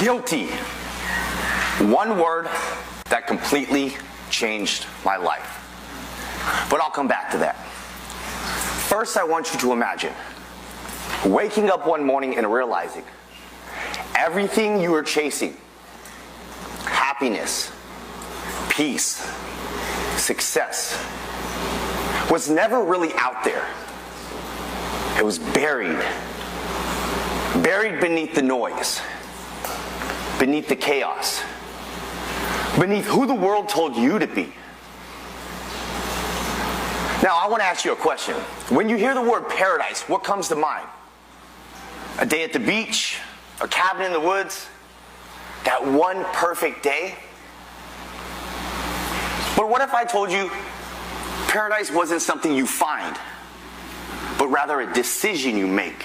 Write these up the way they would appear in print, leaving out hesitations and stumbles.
Guilty. One word that completely changed my life. But I'll come back to that. First, I want you to imagine waking up one morning and realizing everything you were chasing, happiness, peace, success, was never really out there. It was buried beneath the noise, beneath the chaos, beneath who the world told you to be. Now, I want to ask you a question. When you hear the word paradise, what comes to mind? A day at the beach? A cabin in the woods? That one perfect day? But what if I told you paradise wasn't something you find, but rather a decision you make?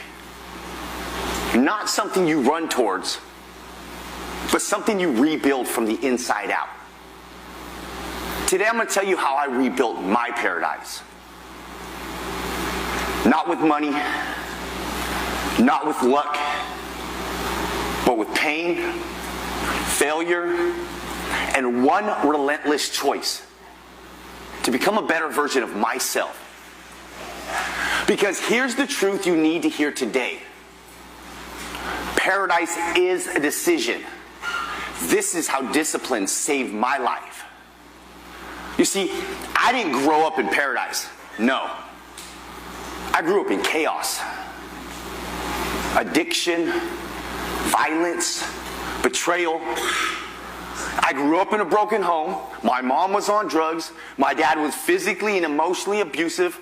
Not something you run towards, but something you rebuild from the inside out. Today I'm going to tell you how I rebuilt my paradise. Not with money, not with luck, but with pain, failure, and one relentless choice to become a better version of myself. Because here's the truth you need to hear today. Paradise is a decision. This is how discipline saved my life. You see, I didn't grow up in paradise. No. I grew up in chaos. Addiction, violence, betrayal. I grew up in a broken home. My mom was on drugs. My dad was physically and emotionally abusive.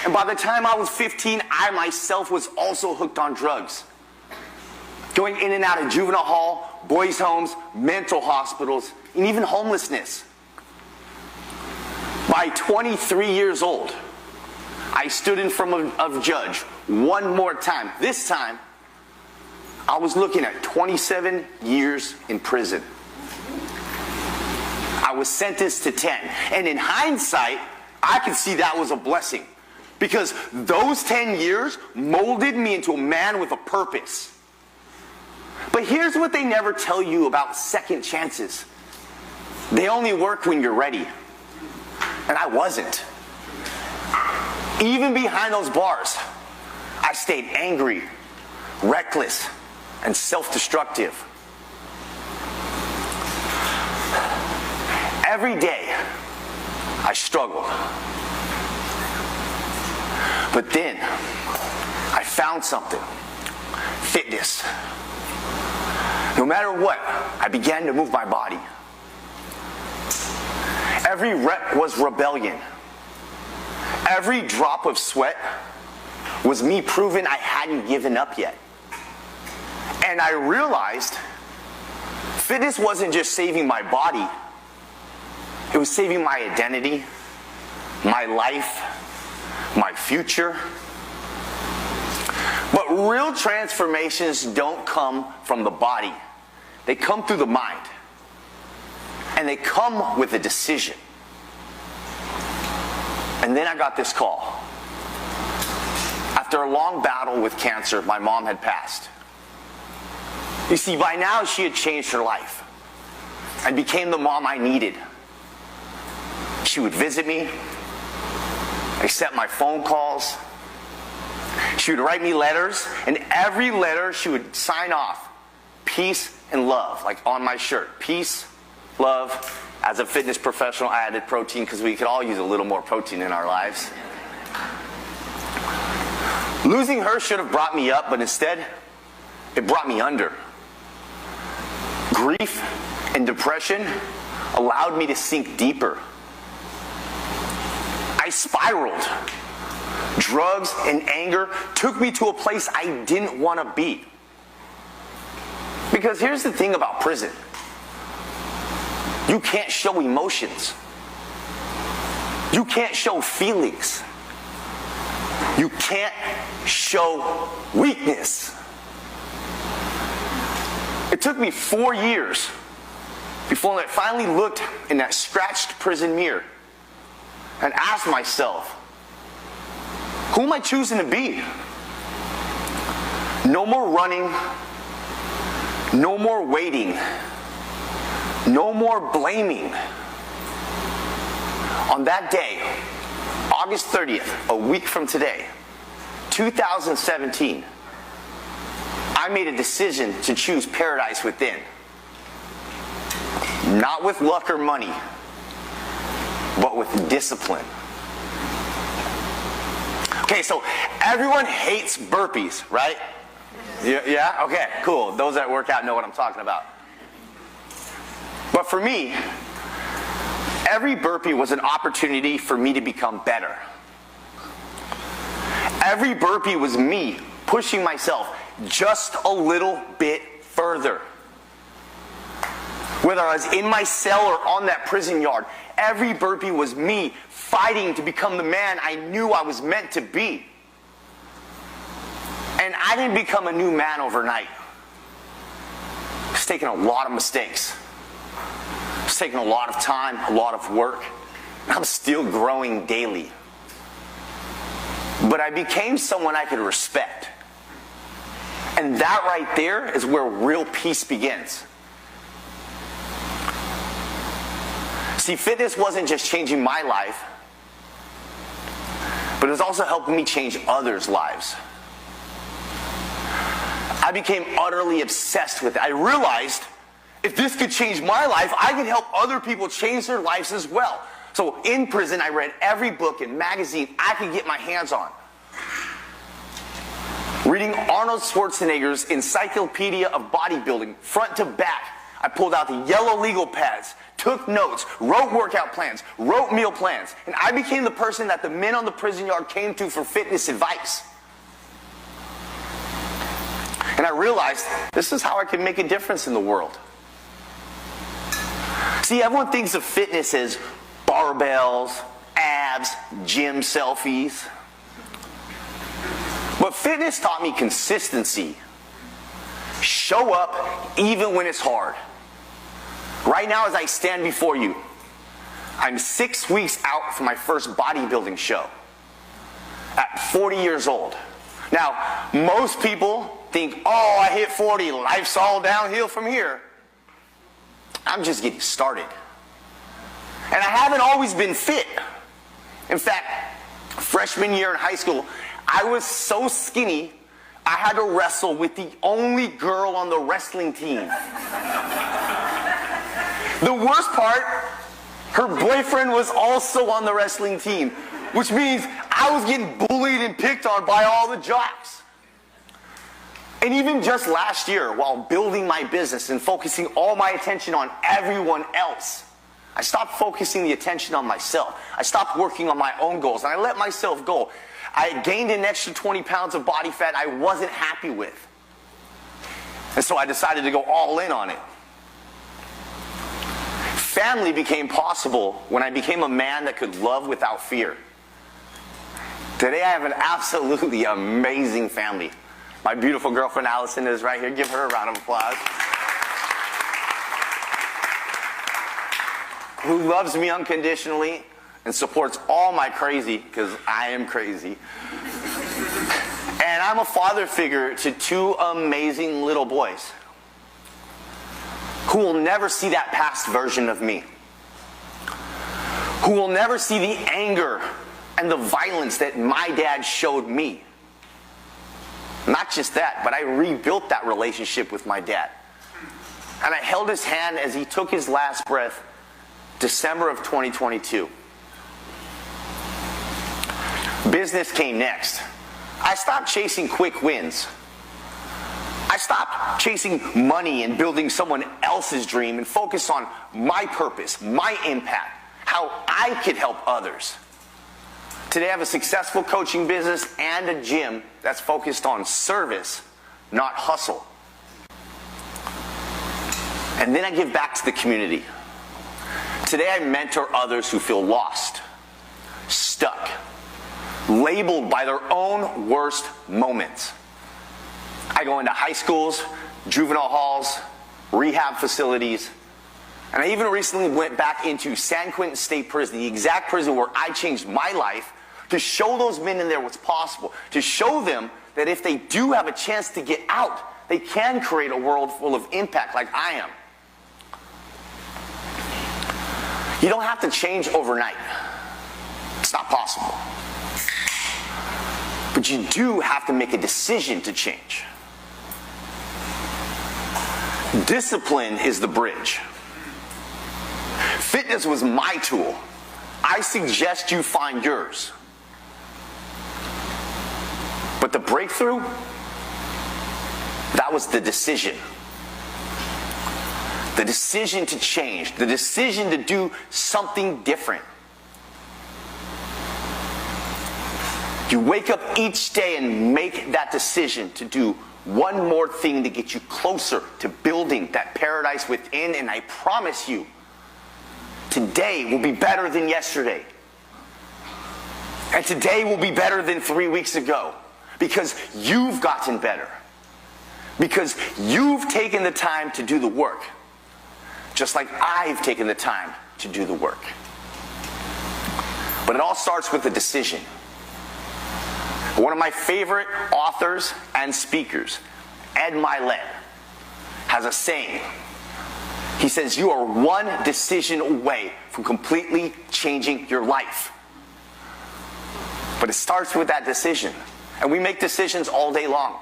And by the time I was 15, I myself was also hooked on drugs. Going in and out of juvenile hall, boys' homes, mental hospitals, and even homelessness. By 23 years old, I stood in front of a judge one more time. This time, I was looking at 27 years in prison. I was sentenced to 10. And in hindsight, I could see that was a blessing. Because those 10 years molded me into a man with a purpose. But here's what they never tell you about second chances. They only work when you're ready. And I wasn't. Even behind those bars, I stayed angry, reckless, and self-destructive. Every day, I struggled. But then, I found something. Fitness. No matter what, I began to move my body. Every rep was rebellion. Every drop of sweat was me proving I hadn't given up yet. And I realized fitness wasn't just saving my body. It was saving my identity, my life, my future. But real transformations don't come from the body. They come through the mind. And they come with a decision. And then I got this call. After a long battle with cancer, my mom had passed. You see, by now she had changed her life and became the mom I needed. She would visit me, accept my phone calls. She would write me letters, and every letter she would sign off, peace and love, like on my shirt. Peace, love. As a fitness professional, I added protein because we could all use a little more protein in our lives. Losing her should have brought me up, but instead, it brought me under. Grief and depression allowed me to sink deeper. I spiraled. Drugs and anger took me to a place I didn't want to be. Because here's the thing about prison. You can't show emotions. You can't show feelings. You can't show weakness. It took me 4 years before I finally looked in that scratched prison mirror and asked myself, who am I choosing to be? No more running. No more waiting. No more blaming. On that day, August 30th, a week from today, 2017, I made a decision to choose paradise within. Not with luck or money, but with discipline. Okay, so everyone hates burpees, right? Yeah? Okay, cool. Those that work out know what I'm talking about. But for me, every burpee was an opportunity for me to become better. Every burpee was me pushing myself just a little bit further. Whether I was in my cell or on that prison yard, every burpee was me fighting to become the man I knew I was meant to be. And I didn't become a new man overnight. It's taken a lot of mistakes. It's taken a lot of time, a lot of work. I'm still growing daily. But I became someone I could respect. And that right there is where real peace begins. See, fitness wasn't just changing my life, but it was also helping me change others' lives. I became utterly obsessed with it. I realized if this could change my life, I could help other people change their lives as well. So in prison, I read every book and magazine I could get my hands on. Reading Arnold Schwarzenegger's Encyclopedia of Bodybuilding, front to back, I pulled out the yellow legal pads, took notes, wrote workout plans, wrote meal plans, and I became the person that the men on the prison yard came to for fitness advice. And I realized this is how I can make a difference in the world. See, everyone thinks of fitness as barbells, abs, gym selfies. But fitness taught me consistency. Show up even when it's hard. Right now as I stand before you, I'm 6 weeks out from my first bodybuilding show at 40 years old. Now, most people think, oh, I hit 40, life's all downhill from here. I'm just getting started. And I haven't always been fit. In fact, freshman year in high school, I was so skinny, I had to wrestle with the only girl on the wrestling team. The worst part, her boyfriend was also on the wrestling team, which means I was getting bullied and picked on by all the jocks. And even just last year, while building my business and focusing all my attention on everyone else, I stopped focusing the attention on myself. I stopped working on my own goals, and I let myself go. I gained an extra 20 pounds of body fat I wasn't happy with. And so I decided to go all in on it. Family became possible when I became a man that could love without fear. Today I have an absolutely amazing family. My beautiful girlfriend Allison is right here. Give her a round of applause. Who loves me unconditionally and supports all my crazy, because I am crazy. And I'm a father figure to two amazing little boys who will never see that past version of me, who will never see the anger and the violence that my dad showed me. Not just that, but I rebuilt that relationship with my dad. And I held his hand as he took his last breath, December of 2022. Business came next. I stopped chasing quick wins. I stopped chasing money and building someone else's dream and focused on my purpose, my impact, how I could help others. Today I have a successful coaching business and a gym that's focused on service, not hustle. And then I give back to the community. Today I mentor others who feel lost, stuck, labeled by their own worst moments. I go into high schools, juvenile halls, rehab facilities, and I even recently went back into San Quentin State Prison, the exact prison where I changed my life, to show those men in there what's possible, to show them that if they do have a chance to get out, They can create a world full of impact like I am. You don't have to change overnight. It's not possible. But you do have to make a decision to change. Discipline is the bridge. Fitness was my tool. I suggest you find yours. But the breakthrough, that was the decision. The decision to change. The decision to do something different. You wake up each day and make that decision to do one more thing to get you closer to building that paradise within, and I promise you, today will be better than yesterday. And today will be better than 3 weeks ago. Because you've gotten better. Because you've taken the time to do the work. Just like I've taken the time to do the work. But it all starts with a decision. One of my favorite authors and speakers, Ed Milet, has a saying. He says, you are one decision away from completely changing your life. But it starts with that decision. And we make decisions all day long.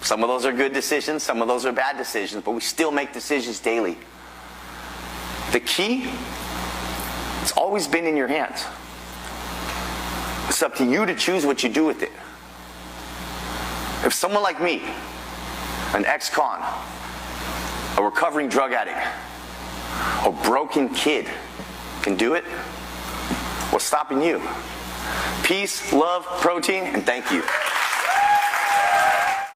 Some of those are good decisions, some of those are bad decisions, but we still make decisions daily. The key, it's always been in your hands. It's up to you to choose what you do with it. If someone like me, an ex-con, a recovering drug addict, a broken kid can do it, what's stopping you? Peace, love, protein, and thank you.